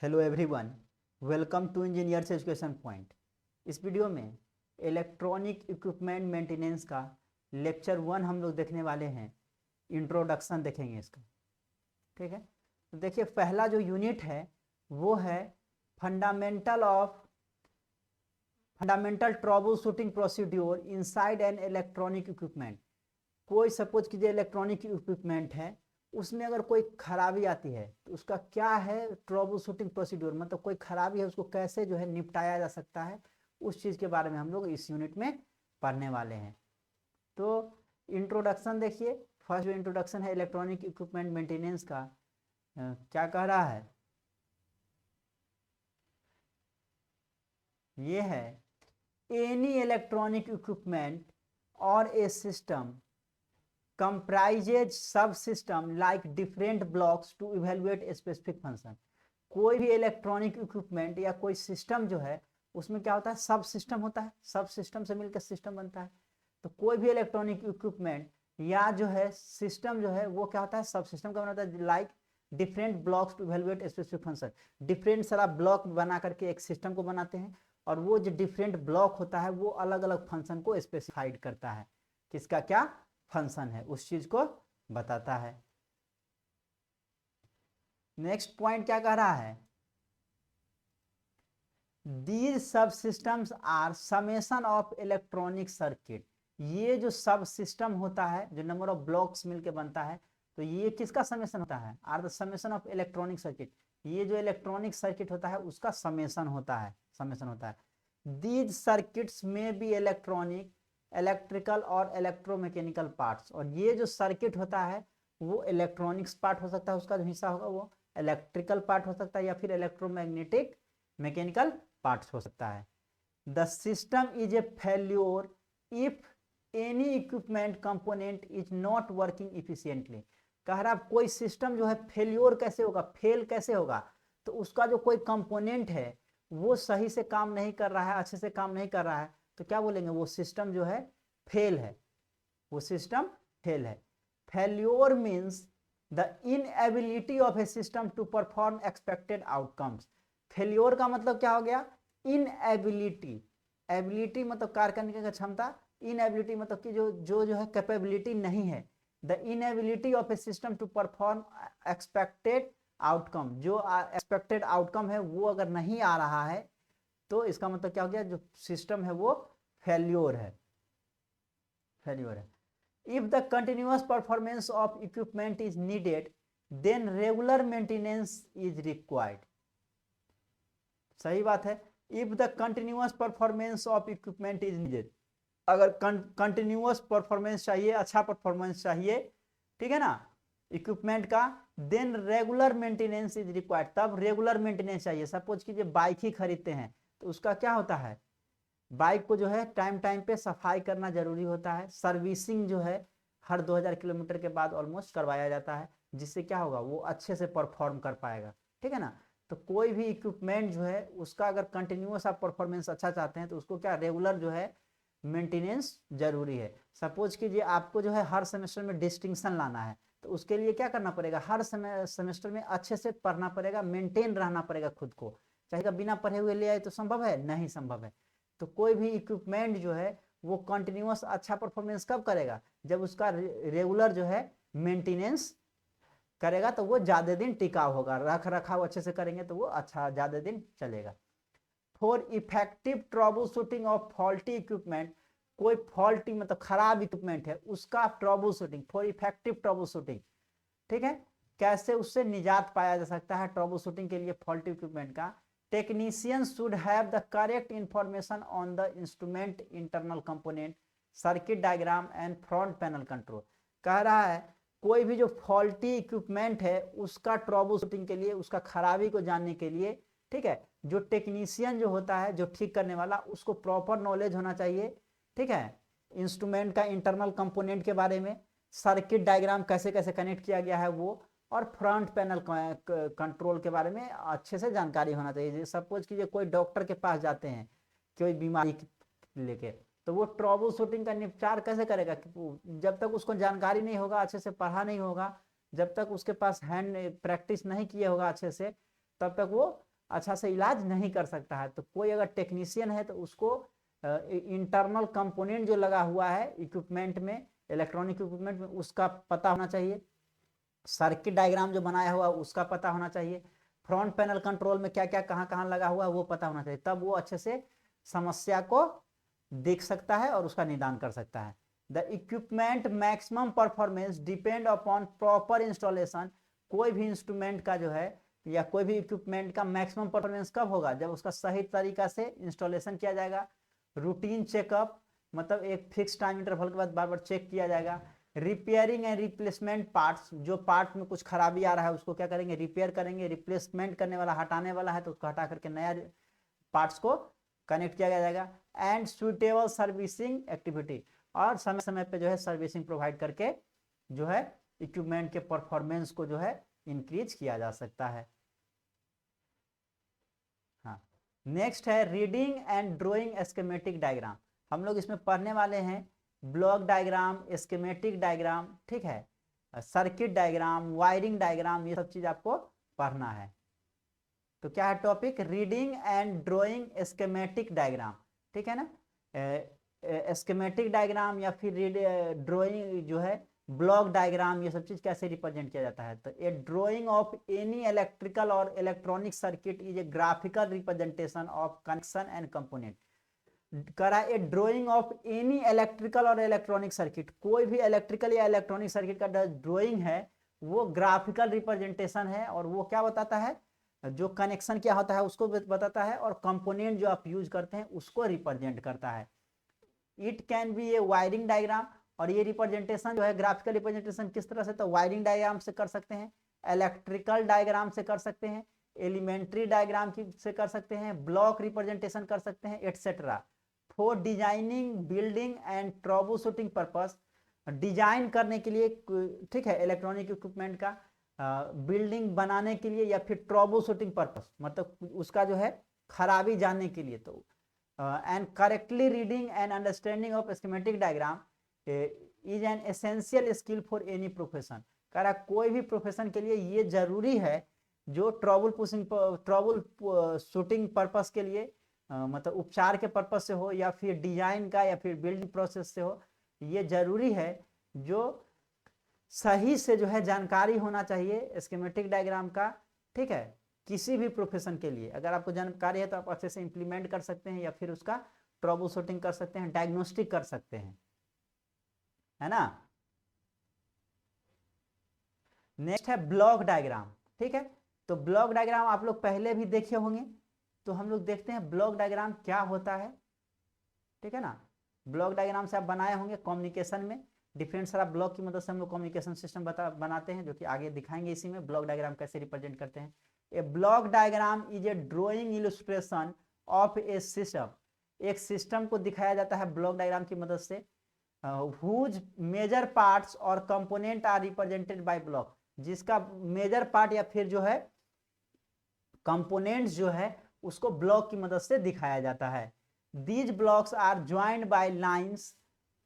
Hello everyone, welcome to Engineers Education Point. इस video में electronic equipment maintenance का lecture 1 हम लोग देखने वाले हैं। इंट्रोडक्शन देखेंगे इसका। ठीक है, तो देखिए पहला जो यूनिट है वो है fundamental trouble shooting procedure inside an electronic equipment. कोई सपोज कीजिए इलेक्ट्रॉनिक इक्विपमेंट है, उसमें अगर कोई खराबी आती है तो उसका क्या है ट्रबल शूटिंग प्रोसीड्योर, मतलब कोई खराबी है उसको कैसे जो है निपटाया जा सकता है, उस चीज़ के बारे में हम लोग इस यूनिट में पढ़ने वाले हैं। तो इंट्रोडक्शन देखिए, फर्स्ट जो इंट्रोडक्शन है इलेक्ट्रॉनिक इक्विपमेंट मेंटेनेंस का, क्या कह रहा है, ये है एनी इलेक्ट्रॉनिक इक्विपमेंट और ए system comprises subsystem like different blocks to evaluate a specific function। कोई भी इलेक्ट्रॉनिक इक्विपमेंट या कोई सिस्टम जो है उसमें क्या होता है, सब सिस्टम होता है, सब सिस्टम से मिलकर सिस्टम बनता है। तो कोई भी इलेक्ट्रॉनिक इक्विपमेंट या जो है सिस्टम जो है वो क्या होता है, सब सिस्टम का बनाता है। Like different blocks to evaluate specific function, different सारा ब्लॉक बना करके एक सिस्टम को बनाते हैं, और वो जो डिफरेंट ब्लॉक होता है वो अलग अलग फंक्शन को स्पेसिफाइड करता है, किसका क्या फंक्शन है उस चीज को बताता है। नेक्स्ट पॉइंट क्या कह रहा है, दीज सब systems are summation of electronic circuit. ये जो सब सिस्टम होता है, जो नंबर ऑफ ब्लॉक्स मिलके बनता है, तो ये किसका समेशन होता है, are the summation of electronic circuit. ये जो इलेक्ट्रॉनिक सर्किट होता है उसका समेशन होता है, समेशन होता है। दीज सर्किट्स में बी इलेक्ट्रॉनिक, इलेक्ट्रिकल और इलेक्ट्रोमैकेनिकल पार्ट्स। और ये जो सर्किट होता है वो इलेक्ट्रॉनिक्स पार्ट हो सकता है, उसका जो हिस्सा होगा वो इलेक्ट्रिकल पार्ट हो सकता है, या फिर इलेक्ट्रोमैग्नेटिक मैकेनिकल पार्ट्स हो सकता है। The system is a failure if any equipment component is not working efficiently. कह रहा कोई सिस्टम जो है फेल्योर कैसे होगा, फेल कैसे होगा, तो उसका जो कोई कंपोनेंट है वो सही से काम नहीं कर रहा है, अच्छे से काम नहीं कर रहा है, तो क्या बोलेंगे, वो सिस्टम जो है फेल है, वो सिस्टम फेल है। Failure means the inability of a system to perform expected outcomes. Failure का मतलब क्या हो गया, इनएबिलिटी। एबिलिटी मतलब कार्य करने की क्षमता, इनएबिलिटी मतलब कि जो है कैपेबिलिटी नहीं है। The inability of a system to perform expected outcome, जो एक्सपेक्टेड आउटकम है वो अगर नहीं आ रहा है तो इसका मतलब क्या हो गया, जो सिस्टम है वो फेल्योर है, फेल्योर है। If the continuous performance of equipment is needed then regular maintenance is required. सही बात है, if the continuous performance of equipment is needed, अगर कंटिन्यूअस परफॉर्मेंस चाहिए, अच्छा परफॉर्मेंस चाहिए, ठीक है ना, इक्विपमेंट का, then regular maintenance is required, तब रेगुलर मेंटेनेंस चाहिए। सपोज कीजिए बाइक ही खरीदते हैं तो उसका क्या होता है, बाइक को जो है टाइम टाइम पे सफाई करना जरूरी होता है, सर्विसिंग जो है हर 2000 किलोमीटर के बाद ऑलमोस्ट करवाया जाता है, जिससे क्या होगा वो अच्छे से परफॉर्म कर पाएगा। ठीक है ना, तो कोई भी इक्विपमेंट जो है उसका अगर कंटिन्यूअस आप परफॉर्मेंस अच्छा चाहते हैं तो उसको क्या रेगुलर जो है मेंटेनेंस जरूरी है। सपोज कीजिए आपको जो है हर सेमेस्टर में डिस्टिंक्शन लाना है, तो उसके लिए क्या करना पड़ेगा, हर सेमेस्टर में अच्छे से पढ़ना पड़ेगा, मेंटेन रहना पड़ेगा खुद को। चाहेगा बिना पढ़े हुए ले आए तो संभव है, नहीं संभव है। तो कोई भी इक्विपमेंट जो है वो कंटिन्यूअस अच्छा परफॉर्मेंस कब करेगा, जब उसका रेगुलर जो है मेंटेनेंस करेगा, तो वो ज्यादा दिन टिकाऊ होगा, रख रखाव अच्छे से करेंगे तो वो अच्छा ज्यादा दिन चलेगा। For effective trouble shooting of faulty equipment, कोई फॉल्टी मतलब खराब इक्विपमेंट है उसका trouble shooting, for effective trouble shooting, ठीक है, कैसे उससे निजात पाया जा सकता है ट्रबल शूटिंग के लिए फॉल्टी इक्विपमेंट का। Technician should have the correct information on the instrument internal component, circuit diagram and front panel control. कह रहा है कोई भी जो फॉल्टी इक्विपमेंट है उसका ट्रबल शूटिंग के लिए, उसका खराबी को जानने के लिए, ठीक है, जो टेक्नीशियन जो होता है, जो ठीक करने वाला, उसको प्रॉपर नॉलेज होना चाहिए। ठीक है, इंस्ट्रूमेंट का इंटरनल कंपोनेंट के बारे में, सर्किट डायग्राम कैसे कैसे कनेक्ट किया गया है वो, और फ्रंट पैनल कंट्रोल के बारे में अच्छे से जानकारी होना चाहिए। सपोज कीजिए कोई डॉक्टर के पास जाते हैं कोई बीमारी लेके, तो वो ट्रबल शूटिंग का निपटार कैसे करेगा, जब तक उसको जानकारी नहीं होगा, अच्छे से पढ़ा नहीं होगा, जब तक उसके पास हैंड प्रैक्टिस नहीं किया होगा अच्छे से, तब तक वो अच्छा से इलाज नहीं कर सकता है। तो कोई अगर टेक्नीशियन है तो उसको इंटरनल कंपोनेंट जो लगा हुआ है इक्विपमेंट में, इलेक्ट्रॉनिक इक्विपमेंट में, उसका पता होना चाहिए। सर्किट डायग्राम जो बनाया हुआ उसका पता होना चाहिए। फ्रंट पैनल कंट्रोल में क्या क्या कहाँ कहाँ लगा हुआ है वो पता होना चाहिए, तब वो अच्छे से समस्या को देख सकता है और उसका निदान कर सकता है। The equipment maximum performance depend upon proper installation. कोई भी इंस्ट्रूमेंट का जो है या कोई भी इक्विपमेंट का मैक्सिमम परफॉर्मेंस कब होगा, जब उसका सही तरीका से इंस्टॉलेशन किया जाएगा। रूटीन चेकअप, मतलब एक फिक्स टाइम इंटरवल के बाद बार बार चेक किया जाएगा। रिपेयरिंग एंड रिप्लेसमेंट पार्ट्स, जो पार्ट में कुछ खराबी आ रहा है उसको क्या करेंगे, रिपेयर करेंगे। रिप्लेसमेंट करने वाला, हटाने वाला है तो उसको हटा करके नया पार्ट्स को कनेक्ट किया जाएगा। एंड सुटेबल सर्विसिंग एक्टिविटी, और समय समय पे जो है सर्विसिंग प्रोवाइड करके जो है इक्विपमेंट के परफॉर्मेंस को जो है इंक्रीज किया जा सकता है। हाँ, नेक्स्ट है reading and drawing schematic diagram. हम लोग इसमें पढ़ने वाले हैं ब्लॉक डायग्राम, स्कीमेटिक डायग्राम, ठीक है, सर्किट डायग्राम, वायरिंग डायग्राम, ये सब चीज आपको पढ़ना है। तो क्या है topic, reading and drawing schematic diagram, ठीक है ना। स्कीमेटिक डायग्राम या फिर ड्राइंग जो है ब्लॉक डायग्राम, ये सब चीज कैसे रिप्रेजेंट किया जाता है। तो ए ड्राइंग ऑफ एनी इलेक्ट्रिकल और electronic circuit is a graphical representation of connection and component. करा ए ड्राइंग ऑफ एनी इलेक्ट्रिकल और इलेक्ट्रॉनिक सर्किट, कोई भी इलेक्ट्रिकल या इलेक्ट्रॉनिक सर्किट का ड्राइंग है वो ग्राफिकल रिप्रेजेंटेशन है, और वो क्या बताता है, जो कनेक्शन क्या होता है उसको बताता है, और कंपोनेंट जो आप यूज करते हैं उसको रिप्रेजेंट करता है। It can be A wiring diagram, और ये रिप्रेजेंटेशन जो है ग्राफिकल रिप्रेजेंटेशन किस तरह से, तो वायरिंग डायग्राम से कर सकते हैं, इलेक्ट्रिकल डायग्राम से कर सकते हैं, एलिमेंट्री डायग्राम से कर सकते हैं, ब्लॉक रिप्रेजेंटेशन कर सकते हैं, etcetera. For designing, building and trouble shooting purpose, design करने के लिए, ठीक है, इलेक्ट्रॉनिक इक्विपमेंट का बिल्डिंग बनाने के लिए, या फिर ट्रबल शूटिंग पर्पस, मतलब उसका जो है खराबी जानने के लिए। तो and correctly reading and understanding of schematic diagram is an essential skill for any profession. कह रहा कोई भी प्रोफेशन के लिए ये जरूरी है, जो ट्रबल शूटिंग पर्पस के लिए, मतलब उपचार के पर्पज से हो, या फिर डिजाइन का, या फिर बिल्डिंग प्रोसेस से हो, ये जरूरी है, जो सही से जो है जानकारी होना चाहिए स्कीमेटिक डायग्राम का, ठीक है। किसी भी प्रोफेशन के लिए अगर आपको जानकारी है तो आप अच्छे से इंप्लीमेंट कर सकते हैं, या फिर उसका ट्रबल शूटिंग कर सकते हैं, डायग्नोस्टिक कर सकते हैं, है ना। नेक्स्ट है ब्लॉक डायग्राम, ठीक है। तो ब्लॉक डायग्राम आप लोग पहले भी देखे होंगे, तो हम लोग देखते हैं ब्लॉक डायग्राम क्या होता है, ठीक है ना। ब्लॉक डायग्राम से आप बनाए होंगे कम्युनिकेशन में, डिफरेंट सारा ब्लॉक की मदद से हम लोग कम्युनिकेशन सिस्टम बनाते हैं, जो कि आगे दिखाएंगे इसी में ब्लॉक डायग्राम कैसे रिप्रेजेंट करते हैं। A block diagram is a drawing illustration of a system. एक सिस्टम को दिखाया जाता है ब्लॉक डायग्राम की मदद से, हुज मेजर पार्ट्स और component are represented by block, जिसका मेजर पार्ट या फिर जो है कंपोनेंट्स जो है उसको ब्लॉक की मदद से दिखाया जाता है। These blocks are joined by lines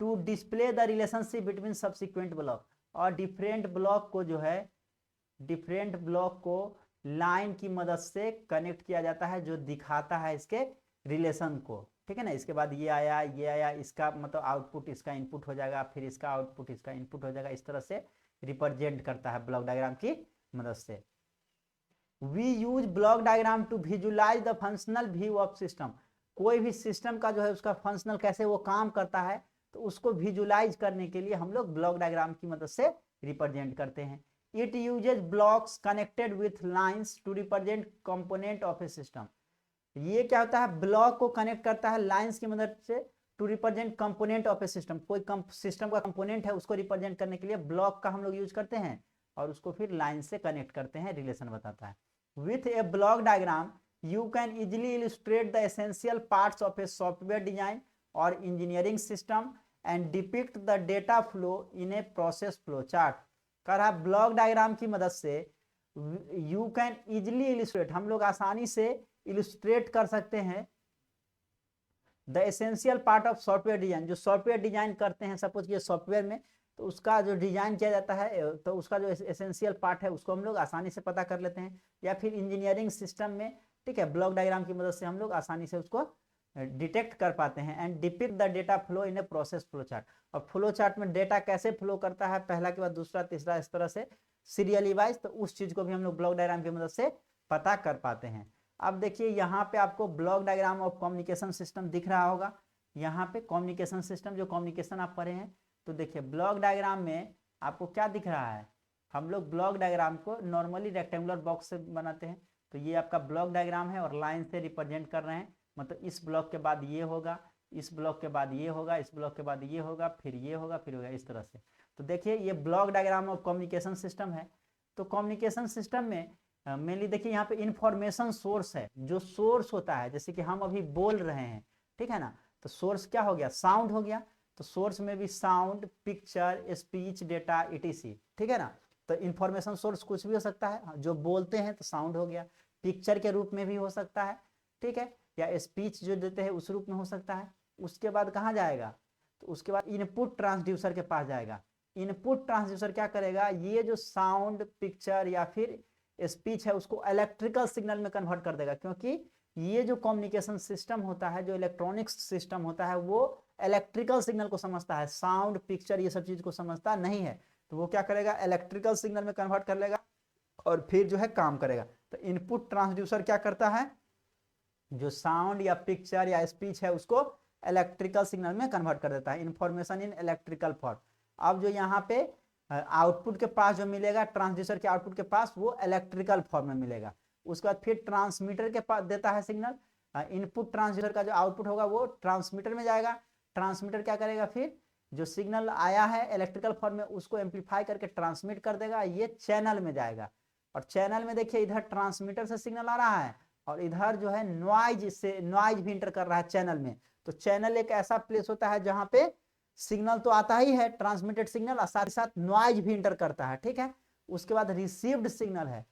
to display the relationship between subsequent block, और डिफरेंट ब्लॉक को जो है, डिफरेंट ब्लॉक को लाइन की मदद से कनेक्ट किया जाता है, जो दिखाता है इसके रिलेशन को, ठीक है ना। इसके बाद ये आया, इसका मतलब आउटपुट इसका इनपुट हो जाएगा, फिर इसका आउटपुट इसका इनपुट हो जाएगा, इस तरह से रिप्रेजेंट करता है ब्लॉक डायग्राम की मदद से। We use block diagram to visualize the functional view of system. कोई भी सिस्टम का जो है उसका फंक्शनल कैसे वो काम करता है, तो उसको विजुलाइज करने के लिए हम लोग ब्लॉक डायग्राम की मदद से रिप्रेजेंट करते हैं। It uses blocks connected with lines to represent component of a system. ये क्या होता है, ब्लॉक को कनेक्ट करता है लाइंस की मदद से to represent component of a system. कोई सिस्टम का कंपोनेंट है उसको रिप्रेजेंट करने के लिए ब्लॉक का हम लोग यूज करते हैं, और उसको फिर लाइन से कनेक्ट करते हैं, रिलेशन बताता है। With A block diagram you can easily illustrate the essential parts of a software design or engineering system and depict the data flow in a process flow chart। कह रहा block diagram की मदद से you can easily illustrate, हम लोग आसानी से illustrate कर सकते हैं the essential part of software design, जो सॉफ्टवेयर डिजाइन करते हैं, सपोज ये सॉफ्टवेयर में तो उसका जो डिजाइन किया जाता है, तो उसका जो एसेंशियल पार्ट है उसको हम लोग आसानी से पता कर लेते हैं, या फिर इंजीनियरिंग सिस्टम में, ठीक है, ब्लॉक डायग्राम की मदद से हम लोग आसानी से उसको डिटेक्ट कर पाते हैं। And depict the data flow in a process flow chart. और फ्लो चार्ट में डेटा कैसे फ्लो करता है, पहला के बाद दूसरा तीसरा इस तरह से सीरियली वाइज, तो उस चीज को भी हम लोग ब्लॉक डायग्राम की मदद से पता कर पाते हैं। अब देखिए यहाँ पे आपको block diagram of communication system दिख रहा होगा। यहाँ पे कम्युनिकेशन सिस्टम, जो कम्युनिकेशन आप पढ़े हैं, तो देखिए ब्लॉक डायग्राम में आपको क्या दिख रहा है, हम लोग ब्लॉक डायग्राम को नॉर्मली रेक्टेंगुलर बॉक्स से बनाते हैं। तो ये आपका ब्लॉक डायग्राम है और लाइन से रिप्रेजेंट कर रहे हैं, मतलब इस ब्लॉक के बाद ये होगा, इस ब्लॉक के बाद ये होगा, इस ब्लॉक के बाद ये होगा, फिर ये होगा, फिर होगा, इस तरह से। तो देखिए ये block diagram of communication system है। तो कम्युनिकेशन सिस्टम में मेनली देखिए यहाँ पे इंफॉर्मेशन सोर्स है, जो सोर्स होता है, जैसे कि हम अभी बोल रहे हैं, ठीक है ना, तो सोर्स क्या हो गया, साउंड हो गया। तो सोर्स में भी sound, picture, speech, data, etc, ठीक है ना। तो इंफॉर्मेशन सोर्स कुछ भी हो सकता है, जो बोलते हैं तो साउंड हो गया, पिक्चर के रूप में भी हो सकता है, ठीक है, या स्पीच जो देते हैं उस रूप में हो सकता है। उसके बाद कहाँ जाएगा, तो उसके बाद इनपुट ट्रांसड्यूसर के पास जाएगा। इनपुट ट्रांसड्यूसर क्या करेगा, ये जो साउंड, पिक्चर या फिर स्पीच है उसको इलेक्ट्रिकल सिग्नल में कन्वर्ट कर देगा, क्योंकि ये जो कम्युनिकेशन सिस्टम होता है, जो इलेक्ट्रॉनिक्स सिस्टम होता है, वो इलेक्ट्रिकल सिग्नल को समझता है, साउंड, पिक्चर ये सब चीज को समझता नहीं है। तो वो क्या करेगा, इलेक्ट्रिकल सिग्नल में कन्वर्ट कर लेगा और फिर जो है काम करेगा। तो इनपुट ट्रांसड्यूसर क्या करता है, जो साउंड या पिक्चर या स्पीच है उसको इलेक्ट्रिकल सिग्नल में कन्वर्ट कर देता है, इंफॉर्मेशन इन इलेक्ट्रिकल फॉर्म। अब जो यहाँ पे आउटपुट के पास जो मिलेगा, ट्रांसड्यूसर के आउटपुट के पास, वो इलेक्ट्रिकल फॉर्म में मिलेगा। उसके बाद फिर ट्रांसमीटर के पास देता है सिग्नल, इनपुट ट्रांसड्यूसर का जो आउटपुट होगा वो ट्रांसमीटर में जाएगा। ट्रांसमीटर क्या करेगा, फिर जो सिग्नल आया है इलेक्ट्रिकल फॉर्म में उसको एम्पलीफाई करके ट्रांसमिट कर देगा, ये चैनल में जाएगा। और चैनल में देखिए इधर ट्रांसमीटर से सिग्नल आ रहा है और इधर जो है नॉइज भी इंटर कर रहा है चैनल में। तो चैनल एक ऐसा प्लेस होता है जहां पे सिग्नल तो आता ही है, ट्रांसमिटेड सिग्नल, और साथ ही साथ नॉइज भी इंटर करता है, ठीक है। उसके बाद रिसीव्ड सिग्नल है,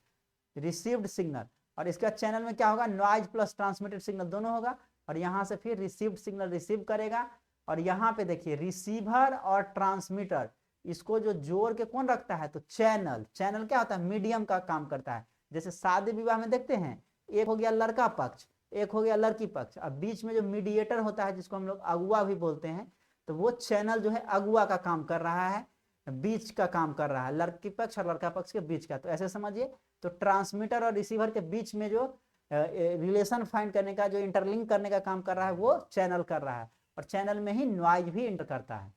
रिसीव्ड सिग्नल, और इसका चैनल में क्या होगा, नॉइज प्लस ट्रांसमिटेड सिग्नल दोनों होगा। और यहां से फिर रिसीव्ड सिग्नल रिसीव करेगा। और यहाँ पे देखिए रिसीवर और ट्रांसमीटर, इसको जो जोड़ के कौन रखता है, तो चैनल। चैनल क्या होता है, मीडियम का काम करता है। जैसे शादी विवाह में देखते हैं, एक हो गया लड़का पक्ष, एक हो गया लड़की पक्ष, अब बीच में जो मीडिएटर होता है जिसको हम लोग अगुआ भी बोलते हैं, तो वो चैनल जो है अगुआ का काम कर रहा है, बीच का काम कर रहा है, लड़की पक्ष और लड़का पक्ष के बीच का। तो ऐसे समझिए, तो ट्रांसमीटर और रिसीवर के बीच में जो रिलेशन फाइंड करने का, जो इंटरलिंक करने का काम कर रहा है, वो चैनल कर रहा है। और चैनल में ही नॉइज भी इंटर करता है।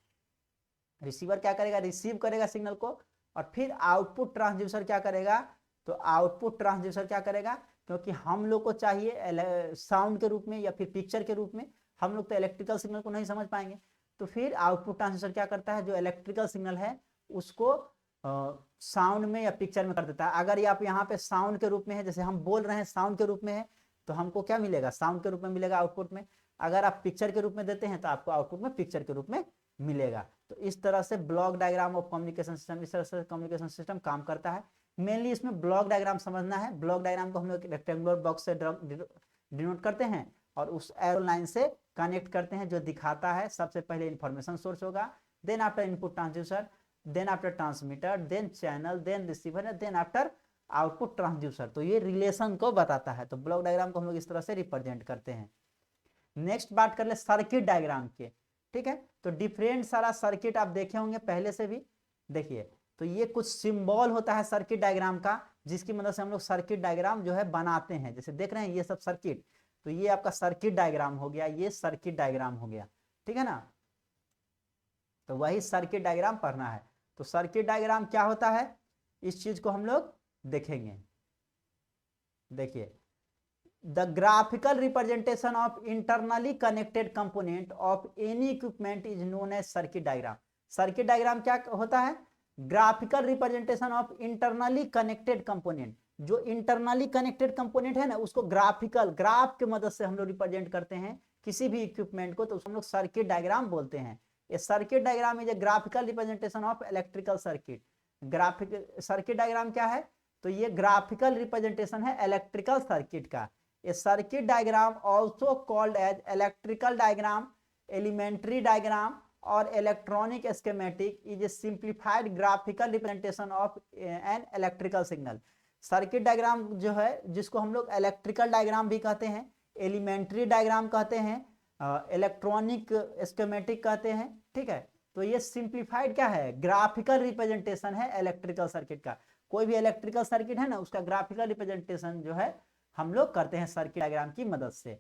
रिसीवर क्या करेगा, रिसीव करेगा सिग्नल को, और फिर आउटपुट ट्रांसड्यूसर क्या करेगा, तो आउटपुट ट्रांसड्यूसर क्या करेगा, क्योंकि हम लोग को चाहिए साउंड के रूप में या फिर पिक्चर के रूप में, हम लोग तो इलेक्ट्रिकल सिग्नल को नहीं समझ पाएंगे। तो फिर आउटपुट ट्रांसड्यूसर क्या करता है, जो इलेक्ट्रिकल सिग्नल है उसको साउंड में या पिक्चर में कर देता है। अगर ये आप यहाँ पे साउंड के रूप में है, जैसे हम बोल रहे हैं साउंड के रूप में है, तो हमको क्या मिलेगा, साउंड के रूप में मिलेगा आउटपुट में। अगर आप पिक्चर के रूप में देते हैं तो आपको आउटपुट में पिक्चर के रूप में मिलेगा। तो इस तरह से block diagram of communication system, इस तरह से कम्युनिकेशन सिस्टम काम करता है। मेनली इसमें ब्लॉक डायग्राम समझना है। ब्लॉक डायग्राम को हम लोग रेक्टेंगुलर बॉक्स से डिनोट करते हैं और उस एरो लाइन से कनेक्ट करते हैं, जो दिखाता है सबसे पहले इंफॉर्मेशन सोर्स होगा, then after input transducer, then after transmitter, then channel, then receiver, then after output transducer. तो ये रिलेशन को बताता है। तो ब्लॉक डायग्राम को हम लोग इस तरह से रिप्रेजेंट करते हैं। नेक्स्ट बात कर ले सर्किट डायग्राम के, ठीक है। तो डिफरेंट सारा सर्किट आप देखे होंगे पहले से भी। देखिए, तो ये कुछ सिंबल होता है सर्किट डायग्राम का, जिसकी मदद से हम लोग सर्किट डायग्राम जो है बनाते हैं। जैसे देख रहे हैं ये सब सर्किट, तो ये आपका सर्किट डायग्राम हो गया, ये सर्किट डायग्राम हो गया, ठीक है ना। तो वही सर्किट डायग्राम पढ़ना है। तो सर्किट डायग्राम क्या होता है, इस चीज को हम लोग देखेंगे। देखिए, the graphical representation of internally connected component of any equipment is known as circuit diagram. Circuit diagram क्या होता है, graphical representation of internally connected component. जो इंटरनली कनेक्टेड कंपोनेंट है ना, उसको ग्राफिकल, ग्राफ के मदद से हम लोग रिप्रेजेंट करते हैं किसी भी इक्विपमेंट को, तो उसको हम लोग सर्किट डायग्राम बोलते हैं। ये circuit diagram is A graphical representation of electrical circuit. Graphic circuit diagram क्या है, तो ये ग्राफिकल रिप्रेजेंटेशन है इलेक्ट्रिकल सर्किट का। A circuit diagram also called as electrical diagram, elementary diagram और electronic schematic is a simplified graphical representation of an electrical signal. Circuit diagram जो है जिसको हम लोग इलेक्ट्रिकल डायग्राम भी कहते हैं, एलिमेंट्री डायग्राम कहते हैं, इलेक्ट्रॉनिक स्कीमेटिक कहते हैं, ठीक है। तो ये सिंप्लीफाइड क्या है, ग्राफिकल रिप्रेजेंटेशन है इलेक्ट्रिकल सर्किट का। कोई भी इलेक्ट्रिकल सर्किट है ना, उसका ग्राफिकल रिप्रेजेंटेशन जो है हम लोग करते हैं सर्किट डायग्राम की मदद से।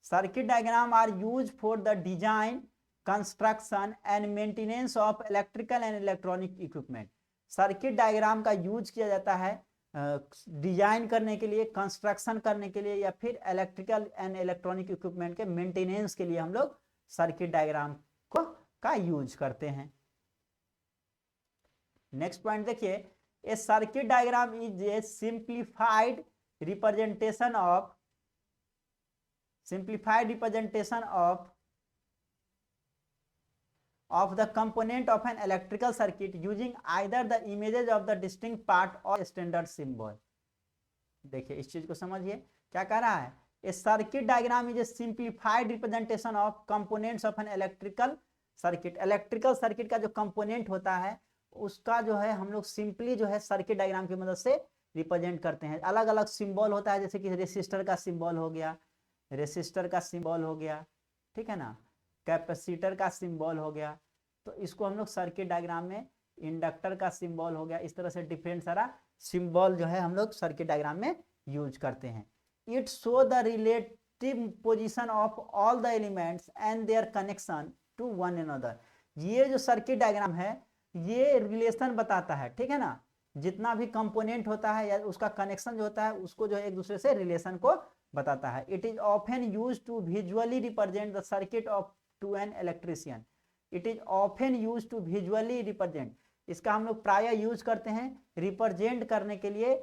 Circuit diagram are use for the design, construction and maintenance of electrical and electronic equipment. Circuit diagram का यूज किया जाता है डिजाइन करने के लिए, कंस्ट्रक्शन करने के लिए, या फिर इलेक्ट्रिकल एंड इलेक्ट्रॉनिक इक्विपमेंट के मेंटेनेंस के लिए हम लोग सर्किट डायग्राम को का यूज करते हैं। नेक्स्ट पॉइंट देखिए, a circuit diagram is a simplified representation of the component of an electrical circuit using either the images of the distinct part or standard symbol। देखिए इस चीज को समझिए, क्या कह रहा है, a circuit diagram is a simplified representation of components of an electrical circuit. Electrical circuit का जो कंपोनेंट होता है उसका जो है हम लोग सिंपली जो है सर्किट डायग्राम की मदद से रिप्रेजेंट करते हैं। अलग अलग सिंबल होता है, जैसे कि रेसिस्टर का सिंबल हो गया, रेसिस्टर का सिंबल हो गया, ठीक है ना, कैपेसिटर का सिंबल हो गया, तो इसको हम लोग सर्किट डायग्राम में, इंडक्टर का सिंबल हो गया, इस तरह से डिफरेंट सारा सिंबल जो है हम लोग सर्किट डायग्राम में यूज करते हैं। It show the relative position of all the elements and their connection to one another. ये जो सर्किट डायग्राम है ये रिलेशन बताता है, ठीक है ना, जितना भी कंपोनेंट होता है या उसका कनेक्शन जो होता है उसको जो है एक दूसरे से रिलेशन को बताता है। It is often use to visually represent the circuit of to an electrician. It is often use to visually represent, इसका हम लोग प्राय यूज करते हैं रिप्रेजेंट करने के लिए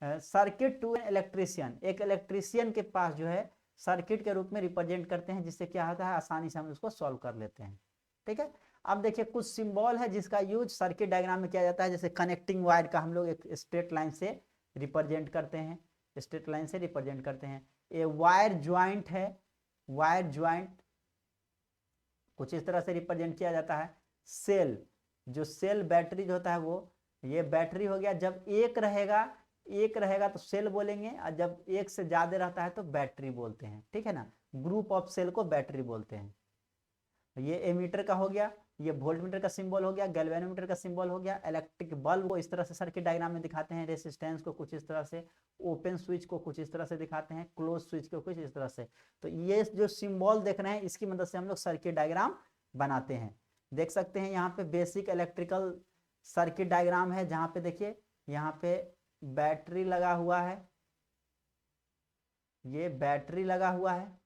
सर्किट टू एन इलेक्ट्रिशियन। एक इलेक्ट्रिशियन के पास जो है सर्किट के रूप में रिप्रेजेंट करते हैं, जिससे क्या होता है आसानी से हम उसको सॉल्व कर लेते हैं, ठीक है। अब देखिए कुछ सिंबल है जिसका यूज सर्किट डायग्राम में किया जाता है, जैसे कनेक्टिंग वायर का हम लोग एक स्ट्रेट लाइन से रिप्रेजेंट करते हैं, स्ट्रेट लाइन से रिप्रेजेंट करते हैं। ये वायर ज्वाइंट है, वायर ज्वाइंट कुछ इस तरह से रिप्रेजेंट किया जाता है। सेल, जो सेल बैटरी जो होता है वो, ये बैटरी हो गया, जब एक रहेगा तो सेल बोलेंगे, और जब एक से ज्यादा रहता है तो बैटरी बोलते हैं, ठीक है ना। ग्रुप ऑफ सेल को बैटरी बोलते हैं। ये एमीटर का हो गया, ये वोल्टमीटर का सिंबल हो गया, गैल्वेनोमीटर का सिंबल हो गया। इलेक्ट्रिक बल्ब को इस तरह से सर्किट डायग्राम में दिखाते हैं, रेसिस्टेंस को कुछ इस तरह से, ओपन स्विच को कुछ इस तरह से दिखाते हैं, क्लोज स्विच को कुछ इस तरह से। तो ये जो सिंबल देख रहे हैं इसकी मदद से हम लोग सर्किट डायग्राम बनाते हैं। देख सकते हैं यहाँ पे बेसिक इलेक्ट्रिकल सर्किट डायग्राम है, जहाँ पे देखिए यहाँ पे बैटरी लगा हुआ है, ये बैटरी लगा हुआ है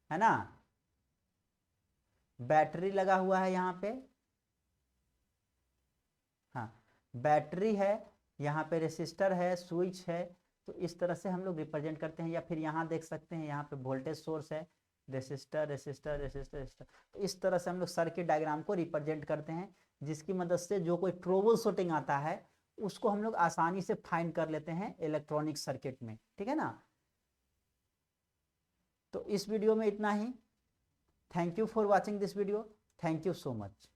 ना, बैटरी लगा हुआ है यहाँ पे, हाँ बैटरी है, यहाँ पे रेसिस्टर है, स्विच है। तो इस तरह से हम लोग रिप्रेजेंट करते हैं। या फिर यहाँ देख सकते हैं यहाँ पे वोल्टेज सोर्स है, रेसिस्टर रेसिस्टर रेसिस्टर रेसिस्टर। तो इस तरह से हम लोग सर्किट डायग्राम को रिप्रेजेंट करते हैं, जिसकी मदद से जो कोई ट्रबल शूटिंग आता है उसको हम लोग आसानी से फाइंड कर लेते हैं इलेक्ट्रॉनिक सर्किट में, ठीक है ना। तो इस वीडियो में इतना ही। Thank you for watching this video, thank you so much.